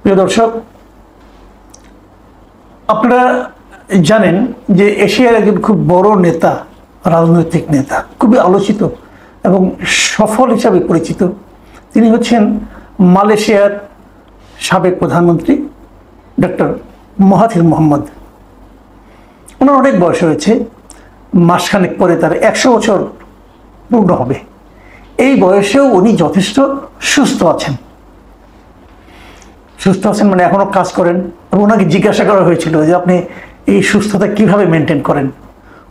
প্রিয় দর্শক, আপনারা জানেন যে এশিয়ার একজন খুব বড় নেতা, রাজনৈতিক নেতা, খুবই আলোচিত এবং সফল হিসাবে পরিচিত। তিনি হচ্ছেন মালয়েশিয়ার সাবেক প্রধানমন্ত্রী ডক্টর মাহাথির মোহাম্মদ। ওনার অনেক বয়স হয়েছে, মাসখানেক পরে তার 100 বছর পূর্ণ হবে। এই বয়সেও উনি যথেষ্ট সুস্থ আছেন। মানে এখনো কাজ করেন। এবং ওনাকে জিজ্ঞাসা করা হয়েছিল যে আপনি এই সুস্থতা কিভাবে মেনটেন করেন।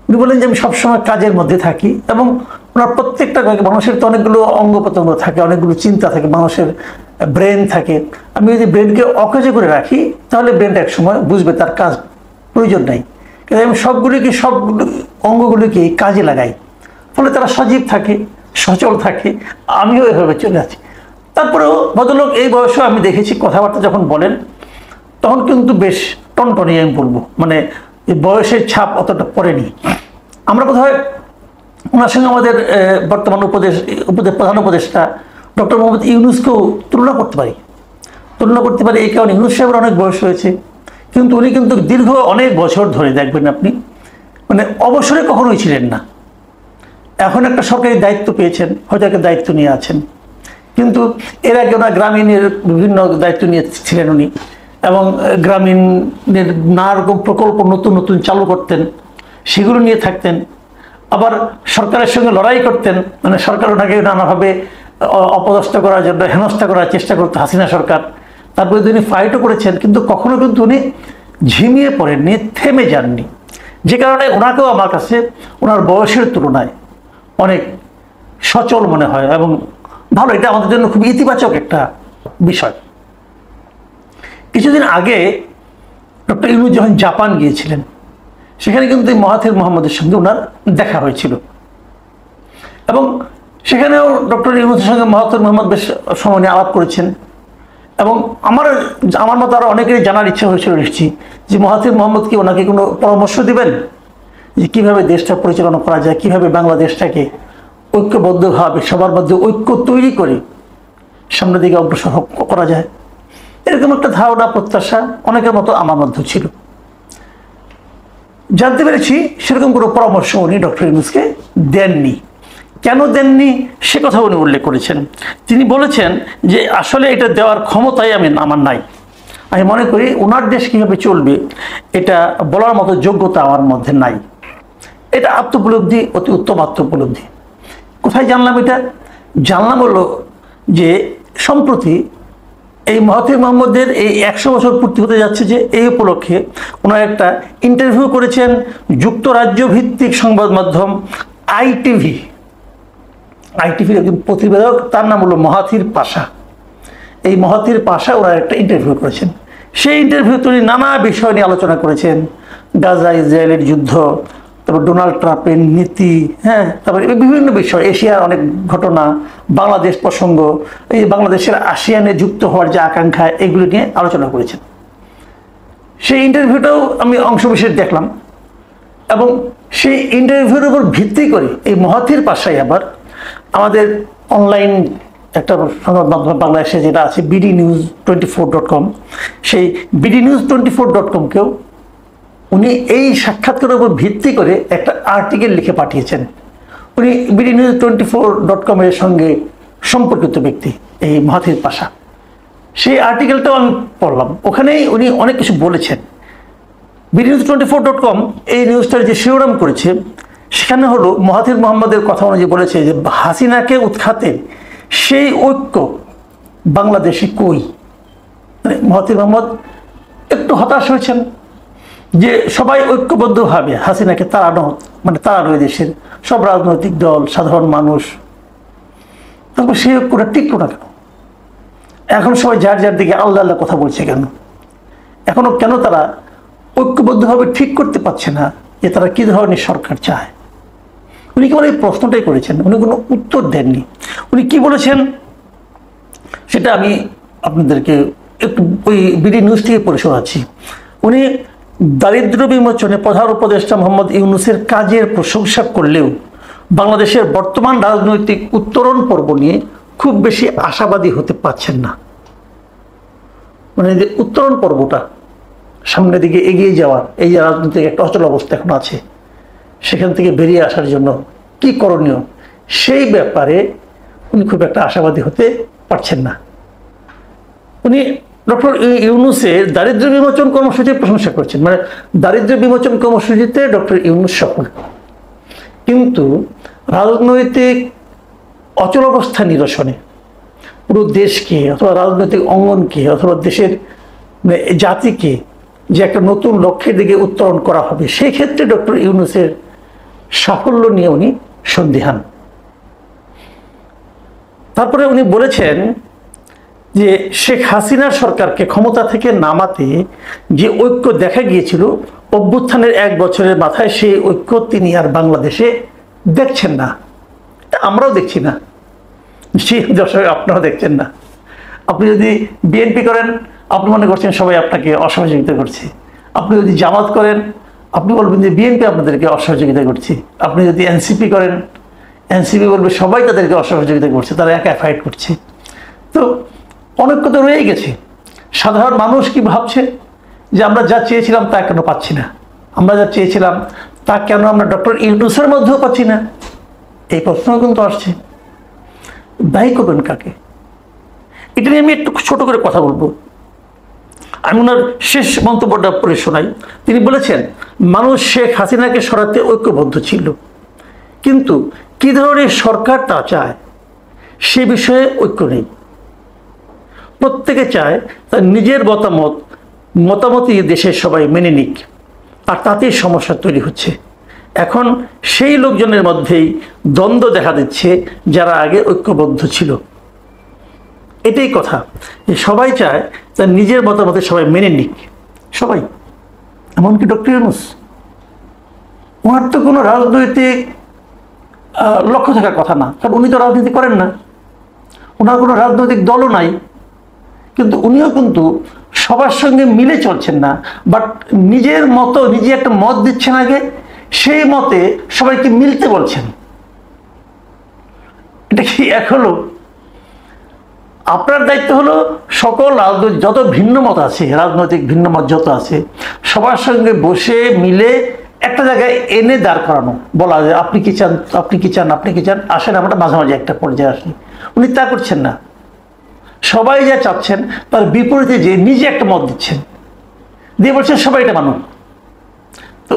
উনি বলেন যে আমি সবসময় কাজের মধ্যে থাকি এবং ওনার প্রত্যেকটা মানুষের তো অনেকগুলো অঙ্গ প্রত্যঙ্গ থাকে, অনেকগুলো চিন্তা থাকে, মানুষের ব্রেন থাকে। আমি যদি ব্রেনকে অকেজে করে রাখি তাহলে ব্রেনটা এক সময় বুঝবে তার কাজ প্রয়োজন নাই, কিন্তু আমি সব অঙ্গগুলিকে কাজে লাগাই, ফলে তারা সজীব থাকে, সচল থাকে। আমিও এভাবে চলে আছি। তারপরেও ভদ্রলোক এই বয়সেও আমি দেখেছি কথাবার্তা যখন বলেন তখন কিন্তু বেশ টনটনি, আমি বলবো, মানে এই বয়সের ছাপ অতটা পড়েনি। আমরা বোধহয় ওনার সঙ্গে আমাদের বর্তমান প্রধান উপদেষ্টা ডক্টর মোহাম্মদ ইউনূসকেও তুলনা করতে পারি। এই কারণে ইউনূস সাহেবের অনেক বয়স হয়েছে, কিন্তু উনি কিন্তু দীর্ঘ অনেক বছর ধরে দেখবেন আপনি মানে অবসরে কখনোই ছিলেন না। এখন একটা সরকারি দায়িত্ব পেয়েছেন, হয়তো একটা দায়িত্ব নিয়ে আছেন, কিন্তু এর আগে ওনার গ্রামীণের বিভিন্ন দায়িত্ব নিয়েছিলেন উনি, এবং গ্রামীণের নানা রকম প্রকল্প নতুন চালু করতেন, সেগুলো নিয়ে থাকতেন। আবার সরকারের সঙ্গে লড়াই করতেন, মানে সরকার ওনাকে নানাভাবে অপদস্থ করার জন্য হেনস্থা করার চেষ্টা করতো হাসিনা সরকার। তারপরে তিনি ফাইটও করেছেন, কিন্তু কখনো কিন্তু উনি ঝিমিয়ে পড়েননি, থেমে যাননি। যে কারণে ওনাকেও আমার কাছে ওনার বয়সের তুলনায় অনেক সচল মনে হয় এবং ভালো। এটা আমাদের জন্য খুব ইতিবাচক একটা বিষয়। কিছুদিন আগে ডক্টর ইউনূস যখন জাপান গিয়েছিলেন, সেখানে কিন্তু মাহাথির মোহাম্মদের সঙ্গে ওনার দেখা হয়েছিল এবং সেখানেও ডক্টর ইউনূসের সঙ্গে মাহাথির মোহাম্মদ বেশ সময় নিয়ে আলাপ করেছেন। এবং আমার মতো আরও অনেকেরই জানার ইচ্ছা হয়েছিল নিশ্চয়ই যে মাহাথির মোহাম্মদ কি ওনাকে কোনো পরামর্শ দিবেন যে কীভাবে দেশটা পরিচালনা করা যায়, কীভাবে বাংলাদেশটাকে ঐক্যবদ্ধভাবে সবার মধ্যে ঐক্য তৈরি করে সামনের দিকে অগ্রসর করা যায়। এরকম একটা ধারণা, প্রত্যাশা অনেকের মতো আমার মধ্যে ছিল। জানতে পেরেছি সেরকম কোনো পরামর্শ উনি ডক্টর ইউনূসকে দেননি। কেন দেননি সে কথা উনি উল্লেখ করেছেন। তিনি বলেছেন যে আসলে এটা দেওয়ার ক্ষমতাই আমার নাই। আমি মনে করি ওনার দেশ কীভাবে চলবে এটা বলার মতো যোগ্যতা আমার মধ্যে নাই। এটা আত্মোপলব্ধি, অতি উত্তম আত্মোপলব্ধি। কোথায় জানলাম এটা? জানলাম হলো যে সম্প্রতি এই মাহাথির মোহাম্মদের এই 100 বছর পূর্তি হতে যাচ্ছে, যে এই উপলক্ষে ওনার একটা ইন্টারভিউ করেছেন যুক্তরাজ্য ভিত্তিক সংবাদ মাধ্যম আইটিভির একজন প্রতিবেদক, তার নাম হলো মাহাথির পাশা। এই মাহাথির পাশা ওনার একটা ইন্টারভিউ করেছেন। সেই ইন্টারভিউতে উনি নানা বিষয় নিয়ে আলোচনা করেছেন, গাজা ইসরায়েলের যুদ্ধ, তারপর ডোনাল্ড ট্রাম্পের নীতি, তারপরে বিভিন্ন বিষয়, এশিয়ার অনেক ঘটনা, বাংলাদেশ প্রসঙ্গ, এই বাংলাদেশের আসিয়ানে যুক্ত হওয়ার যে আকাঙ্ক্ষা, এগুলো নিয়ে আলোচনা করেছেন। সেই ইন্টারভিউটাও আমি অংশবিশেষ দেখলাম এবং সেই ইন্টারভিউর উপর ভিত্তি করে এই মাহাথির পাশায় আবার আমাদের অনলাইন একটা সংবাদ মাধ্যম বাংলাদেশে যেটা আছে bdnews24.com, সেই bdnews24.com-কেও উনি এই সাক্ষাৎকারের উপর ভিত্তি করে একটা আর্টিকেল লিখে পাঠিয়েছেন। উনি bdnews24.com-এর সঙ্গে সম্পর্কিত ব্যক্তি এই মাহাথির পাশা। সেই আর্টিকেলটাও আমি পড়লাম, ওখানেই উনি অনেক কিছু বলেছেন। bdnews24.com এই নিউজটার যে শিরোনাম করেছে সেখানে হলো মাহাথির মোহাম্মদের কথা অনুযায়ী বলেছে যে হাসিনাকে উৎখাতে সেই ঐক্য বাংলাদেশে কই। মানে মাহাথির মোহাম্মদ একটু হতাশ হয়েছেন যে সবাই ঐক্যবদ্ধভাবে হাসিনাকে তাড়ানো, মানে তাড়ানো দেশের সব রাজনৈতিক দল, সাধারণ মানুষ, তারপর সেই ঐক্যটা টিকলো না কেন? এখন সবাই যার যার দিকে আল্লাহ আল্লাহ কথা বলছে কেন? এখনো কেন তারা ঐক্যবদ্ধভাবে ঠিক করতে পারছে না যে তারা কী ধরনের সরকার চায়? উনি কেবল এই প্রশ্নটাই করেছেন, উনি কোনো উত্তর দেননি। উনি কি বলেছেন সেটা আমি আপনাদেরকে একটু ওই বিডি নিউজ থেকে পড়ে শোনাচ্ছি। উনি দারিদ্র বিমোচনে প্রধান উপদেষ্টা মোহাম্মদ ইউনূসের কাজের প্রশংসা করলেও বাংলাদেশের বর্তমান রাজনৈতিক উত্তরণ পর্ব নিয়ে খুব বেশি আশাবাদী হতে পারছেন না। মানে যে উত্তরণ পর্বটা, সামনের দিকে এগিয়ে যাওয়ার, এই যে রাজনৈতিক একটা অচল অবস্থা এখন আছে, সেখান থেকে বেরিয়ে আসার জন্য কি করণীয়, সেই ব্যাপারে উনি খুব একটা আশাবাদী হতে পারছেন না। উনি ডক্টর ইউনূসের দারিদ্র্য বিমোচন কর্মসূচির প্রশংসা করছেন, মানে দারিদ্র্য বিমোচন কর্মসূচিতে ডক্টর ইউনূস সফল, কিন্তু রাজনৈতিক অচল অবস্থা নিরসনে পুরো দেশকে অথবা রাজনৈতিক অঙ্গনকে অথবা দেশের জাতিকে যে একটা নতুন লক্ষ্যের দিকে উত্তরণ করা হবে, সেই ক্ষেত্রে ডক্টর ইউনূসের সাফল্য নিয়ে উনি সন্দিহান। তারপরে উনি বলেছেন যে শেখ হাসিনার সরকারকে ক্ষমতা থেকে নামাতে যে ঐক্য দেখা গিয়েছিল অভ্যুত্থানের 1 বছরের মাথায়, সেই ঐক্য তিনি আর বাংলাদেশে দেখছেন না, আমরাও দেখছি না, সেই দর্শক আপনারাও দেখছেন না। আপনি যদি বিএনপি করেন, আপনি মনে করছেন সবাই আপনাকে অসহযোগিতা করছে। আপনি যদি জামাত করেন, আপনি বলবেন যে বিএনপি আপনাদেরকে অসহযোগিতা করছে। আপনি যদি এনসিপি করেন, এনসিপি বলবে সবাই তাদেরকে অসহযোগিতা করছে, তারা একা ফাইট করছে। তো অনেক কথা রয়ে গেছে। সাধারণ মানুষ কি ভাবছে যে আমরা যা চেয়েছিলাম তা কেন পাচ্ছি না, আমরা যা চেয়েছিলাম তা কেন আমরা ডক্টর ইউনূসের মধ্যেও পাচ্ছি না, এই প্রশ্ন কিন্তু আসছে। দায়ী করবেন কাকে? এটা নিয়ে আমি একটু ছোট করে কথা বলবো। আমি ওনার শেষ মন্তব্যটা পড়ে শোনাই। তিনি বলেছেন, মানুষ শেখ হাসিনাকে সরাতে ঐক্যবদ্ধ ছিল, কিন্তু কি ধরনের সরকার তা চায় সে বিষয়ে ঐক্য নেই। প্রত্যেকে চায় তার নিজের মতামতই দেশের সবাই মেনে নিক, আর তাতেই সমস্যা তৈরি হচ্ছে। এখন সেই লোকজনের মধ্যেই দ্বন্দ্ব দেখা দিচ্ছে যারা আগে ঐক্যবদ্ধ ছিল। এটাই কথা, যে সবাই চায় তার নিজের মতামতে সবাই মেনে নিক, সবাই, এমনকি ডক্টর ইউনূস। ওনার তো কোনো রাজনৈতিক লক্ষ্য থাকার কথা না, কারণ উনি তো রাজনীতি করেন না, ওনার কোনো রাজনৈতিক দলও নাই, কিন্তু উনিও কিন্তু সবার সঙ্গে মিলে চলছেন না, বাট নিজের মতো নিজে একটা মত দিচ্ছেন আগে, সেই মতে সবাইকে মিলতে বলছেন। এটা কি এক হলো? আপনার দায়িত্ব হলো সকল যত ভিন্ন মত আছে, রাজনৈতিক ভিন্ন মত যত আছে, সবার সঙ্গে বসে মিলে একটা জায়গায় এনে দাঁড় করানো, বলা যায় আপনি কি চান, আপনি কি চান, আপনি কি চান, আসেন আমরা মাঝামাঝি একটা পর্যায়ে আসি। উনি তা করছেন না, সবাই যা চাচ্ছেন তার বিপরীতে যে নিজে একটা মত দিচ্ছেন, দিয়ে বলছেন সবাই এটা মানুন। তো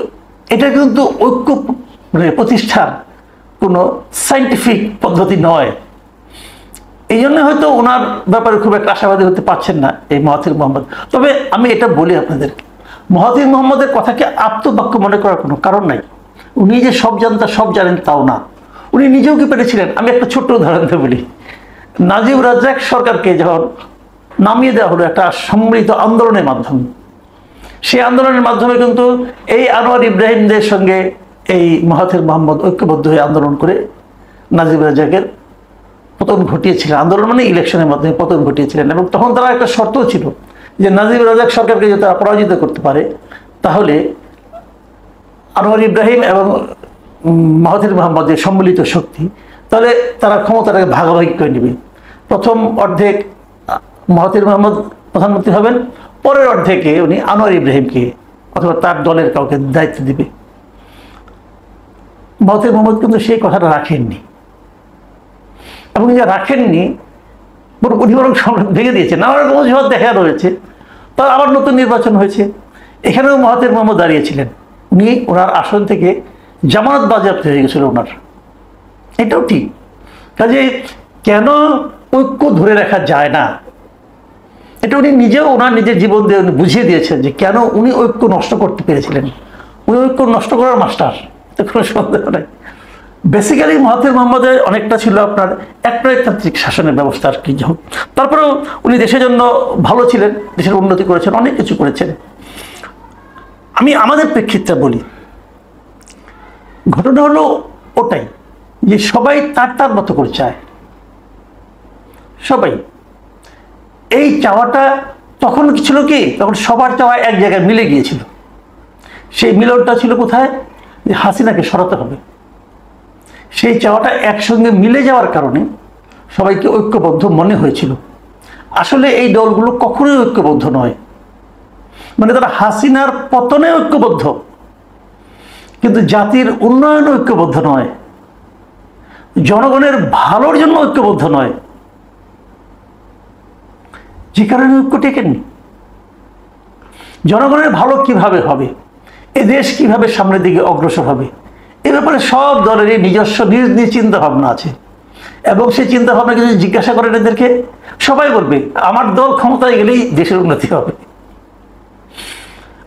এটা কিন্তু ঐক্য প্রতিষ্ঠার কোনো সায়েন্টিফিক পদ্ধতি নয়। এই জন্য হয়তো ওনার ব্যাপারে খুব একটা আশাবাদী হতে পারছেন না এই মাহাথির মোহাম্মদ। তবে আমি এটা বলি আপনাদেরকে, মাহাথির মোহাম্মদের কথাকে আপ্তবাক্য মনে করার কোনো কারণ নাই। উনি যে সব সব জানেন তাও না, উনি নিজেও কি পেরেছিলেন। আমি একটা ছোট্ট উদাহরণ দিয়ে বলি। নাজিব রাজ্জাক সরকারকে যখন নামিয়ে দেওয়া হলো একটা সম্মিলিত আন্দোলনের মাধ্যমে, সেই আন্দোলনের মাধ্যমে কিন্তু এই আনোয়ার ইব্রাহিমদের সঙ্গে এই মাহাথির মোহাম্মদ ঐক্যবদ্ধ হয়ে আন্দোলন করে নাজিব রাজ্জাকের পতন ঘটিয়েছিলেন। আন্দোলন মানে ইলেকশনের মাধ্যমে পতন ঘটিয়েছিলেন, এবং তখন তারা একটা শর্ত ছিল যে নাজিব রাজ্জাক সরকারকে যদি তারা পরাজিত করতে পারে, তাহলে আনোয়ার ইব্রাহিম এবং মাহাথির মোহাম্মদের সম্মিলিত শক্তি, তাহলে তারা ক্ষমতাটাকে ভাগাভাগি করে নেবে। প্রথম অর্ধেক মাহাথির মোহাম্মদ প্রধানমন্ত্রী হবেন, পরের অর্ধেকে উনি আনোয়ার ইব্রাহিমকে অথবা তার দলের কাউকে দায়িত্ব দিবে। মাহাথির মোহাম্মদ কিন্তু সেই কথাটা রাখেননি, এবং যা রাখেননি উনি বরং ভেঙে দিয়েছেন। আমার অজুহাত দেখা রয়েছে, তার আবার নতুন নির্বাচন হয়েছে, এখানেও মাহাথির মোহাম্মদ দাঁড়িয়েছিলেন, উনি ওনার আসন থেকে জামানত বাজেয়াপ্ত হয়ে গেছিল ওনার, এটাও ঠিক। কাজে কেন ঐক্য ধরে রাখা যায় না, এটা উনি নিজেও ওনার নিজের জীবন দিয়ে উনি বুঝিয়ে দিয়েছেন যে কেন উনি ঐক্য নষ্ট করতে পেরেছিলেন। উনি ঐক্য নষ্ট করার মাস্টার, এতে কোনো সন্দেহ নাই। বেসিক্যালি মাহাথির মোহাম্মদের অনেকটা ছিল আপনার একনায়কতান্ত্রিক শাসনের ব্যবস্থা আর কি। তারপরেও উনি দেশের জন্য ভালো ছিলেন, দেশের উন্নতি করেছেন, অনেক কিছু করেছেন। আমি আমাদের প্রেক্ষিতটা বলি, ঘটনা হলো ওটাই যে সবাই তার মতো করে চায়, সবাই। এই চাওয়াটা তখন কি ছিল, কি তখন সবার চাওয়া এক জায়গায় মিলে গিয়েছিল। সেই মিলনটা ছিল কোথায়, যে হাসিনাকে সরাতে হবে। সেই চাওয়াটা একসঙ্গে মিলে যাওয়ার কারণে সবাইকে ঐক্যবদ্ধ মনে হয়েছিল। আসলে এই দলগুলো কখনোই ঐক্যবদ্ধ নয়, মানে তারা হাসিনার পতনে ঐক্যবদ্ধ, কিন্তু জাতির উন্নয়নে ঐক্যবদ্ধ নয়, জনগণের ভালোর জন্য ঐক্যবদ্ধ নয়। যে কারণে ঐক্য টেকেনি। জনগণের ভালো কিভাবে হবে, এ দেশ কিভাবে সামনের দিকে অগ্রসর হবে, এ ব্যাপারে সব দলেরই নিজস্ব নিজ নিজ চিন্তা ভাবনা আছে। এবং সেই চিন্তা ভাবনা যদি জিজ্ঞাসা করেন এদেরকে, সবাই বলবে আমার দল ক্ষমতায় গেলেই দেশের উন্নতি হবে,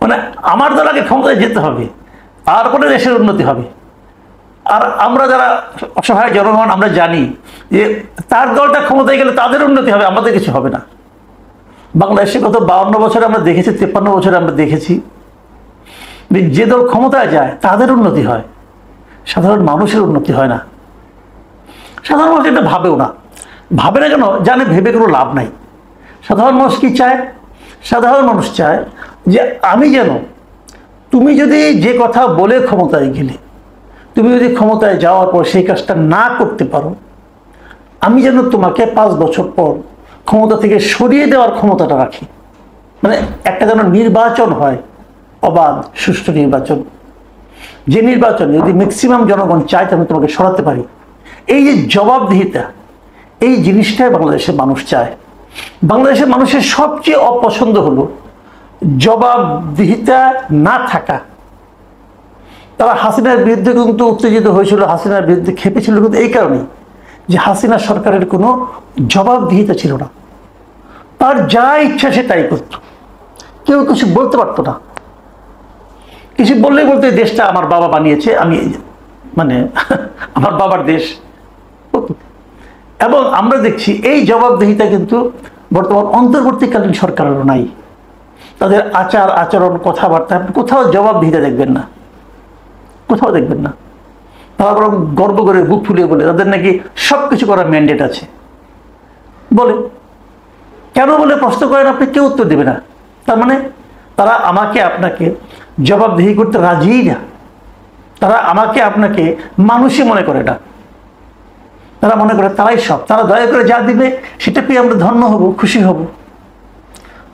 মানে আমার দল আগে ক্ষমতায় যেতে হবে, তারপরে দেশের উন্নতি হবে। আর আমরা যারা অসহায় জনগণ, আমরা জানি যে তার দলটা ক্ষমতায় গেলে তাদের উন্নতি হবে, আমাদের কিছু হবে না। বাংলাদেশে গত 52 বছরে আমরা দেখেছি, 53 বছরে আমরা দেখেছি যে দল ক্ষমতায় যায় তাদের উন্নতি হয়, সাধারণ মানুষের উন্নতি হয় না। সাধারণ মানুষ এটা ভাবেও না, ভাবে না কেন জানে, ভেবে কোনো লাভ নাই। সাধারণ মানুষ কি চায়? সাধারণ মানুষ চায় যে আমি যেন, তুমি যদি যে কথা বলে ক্ষমতায় গেলে, তুমি যদি ক্ষমতায় যাওয়ার পর সেই কাজটা না করতে পারো, আমি যেন তোমাকে 5 বছর পর ক্ষমতা থেকে সরিয়ে দেওয়ার ক্ষমতাটা রাখি। মানে একটা যেন নির্বাচন হয়, অবাধ সুষ্ঠু নির্বাচন, যে নির্বাচন যদি ম্যাক্সিমাম জনগণ চায় আমি তোমাকে সরাতে পারি। এই যে জবাবদিহিতা, এই জিনিসটাই বাংলাদেশের মানুষ চায়। বাংলাদেশের মানুষের সবচেয়ে অপছন্দ হলো জবাবদিহিতা না থাকা। তারা হাসিনার বিরুদ্ধে কিন্তু উত্তেজিত হয়েছিল, হাসিনার বিরুদ্ধে খেপেছিল, কিন্তু এই কারণেই যে হাসিনা সরকারের কোনো জবাবদিহিতা ছিল না। তার যা ইচ্ছা সে তাই করত, কেউ কিছু বলতে পারতো না। কিছু বললেই বলতে দেশটা আমার বাবা বানিয়েছে, আমি মানে আমার বাবার দেশ। এবং আমরা দেখছি এই জবাবদিহিতা কিন্তু বর্তমান অন্তর্বর্তীকালীন সরকারেরও নাই। তাদের আচার আচরণ, কথাবার্তা কোথাও জবাবদিহিতা দেখবেন না, কোথাও দেখবেন না। তারা বরং গর্ব করে বুক ফুলিয়ে বলে তাদের নাকি সবকিছু করার ম্যান্ডেট আছে। বলে কেন বলে প্রশ্ন করেন আপনি, কেউ উত্তর দেবে না। তার মানে তারা আমাকে আপনাকে জবাবদিহি করতে রাজি না। তারা আমাকে আপনাকে মানুষই মনে করে না, তারা মনে করে তারাই সব। তারা দয়া করে যা দিবে সেটা পেয়ে আমরা ধন্য হব, খুশি হব।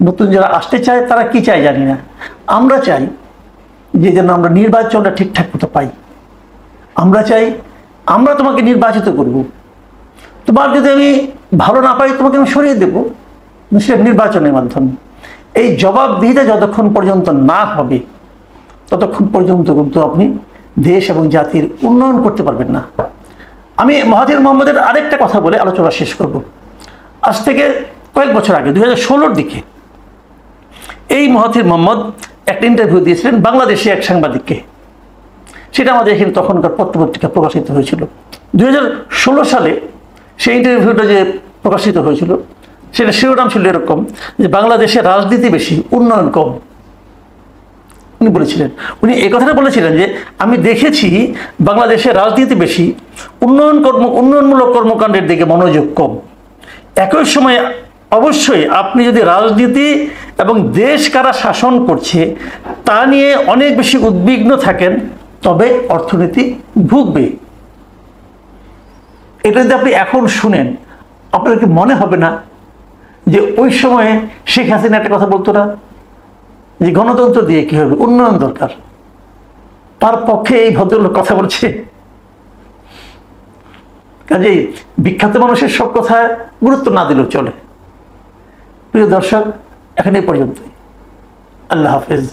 নতুন যারা আসতে চায় তারা কি চায় জানি না। আমরা চাই যে যেন আমরা নির্বাচনটা ঠিকঠাক মতো পাই। আমরা চাই আমরা তোমাকে নির্বাচিত করব, তোমার যদি আমি ভালো না পাই তোমাকে আমি সরিয়ে দেবো, সেটা নির্বাচনের মাধ্যমে। এই জবাবদিহিতা যতক্ষণ পর্যন্ত না হবে ততক্ষণ পর্যন্ত কিন্তু আপনি দেশ এবং জাতির উন্নয়ন করতে পারবেন না। আমি মাহাথির মোহাম্মদের আরেকটা কথা বলে আলোচনা শেষ করব। আজ থেকে কয়েক বছর আগে 2016-র দিকে এই মাহাথির মোহাম্মদ একটা ইন্টারভিউ দিয়েছিলেন বাংলাদেশে এক সাংবাদিককে। সেটা আমাদের এখানে তখনকার পত্রপত্রিকা প্রকাশিত হয়েছিল। 2016 সালে সেই ইন্টারভিউটা যে প্রকাশিত হয়েছিল সেটা শিরোনাম ছিল এরকম যে বাংলাদেশে রাজনীতি বেশি, উন্নয়ন কম। উনি বলেছিলেন, উনি এই কথাটা বলেছিলেন যে আমি দেখেছি বাংলাদেশে রাজনীতি বেশি, উন্নয়নমূলক কর্মকাণ্ডের দিকে মনোযোগ কম। একই সময়ে অবশ্যই আপনি যদি রাজনীতি এবং দেশ কারা শাসন করছে তা নিয়ে অনেক বেশি উদ্বিগ্ন থাকেন তবে অর্থনীতি ভুগবে। এটা যদি আপনি এখন শুনেন আপনার কি মনে হবে না যে ওই সময়ে শেখ হাসিনা একটা কথা বলতো না যে গণতন্ত্র দিয়ে কি হবে, উন্নয়ন দরকার, তার পক্ষে এই ভদ্রলোক কথা বলছে। কাজেই বিখ্যাত মানুষের সব কথা গুরুত্ব না দিলেও চলে। প্রিয় দর্শক, এখন এই পর্যন্তই। আল্লাহ হাফেজ।